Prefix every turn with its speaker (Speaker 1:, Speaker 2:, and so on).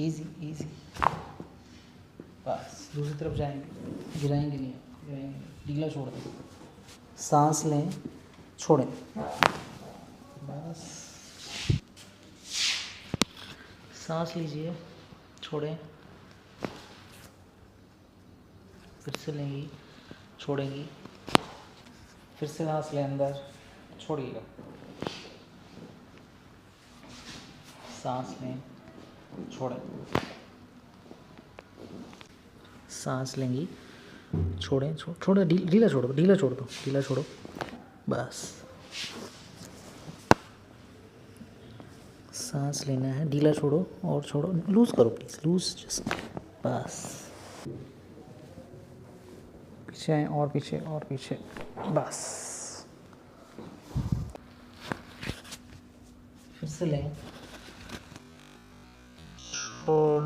Speaker 1: Easy easy. बस दूसरी तरफ जाएंगे, गिराएंगे नहीं, गिराएंगे, ढीला छोड़ दें, सांस लें, छोड़ें, बस सांस लीजिए, छोड़ें, फिर से लेंगी, छोड़ेंगी, फिर से सांस लें अंदर, छोड़िएगा, सांस लें, छोड़ें, सांस लेंगी, छोड़ें, छोड़ो, ढीला छोड़ दो, ढीला छोड़ दो, ढीला छोड़ो, बस सांस लेना है, ढीला छोड़ो और छोड़ो, लूज़ करो प्लीज़, लूज़ जस्ट, बस पीछे आए और पीछे और पीछे, बस फिर से लें और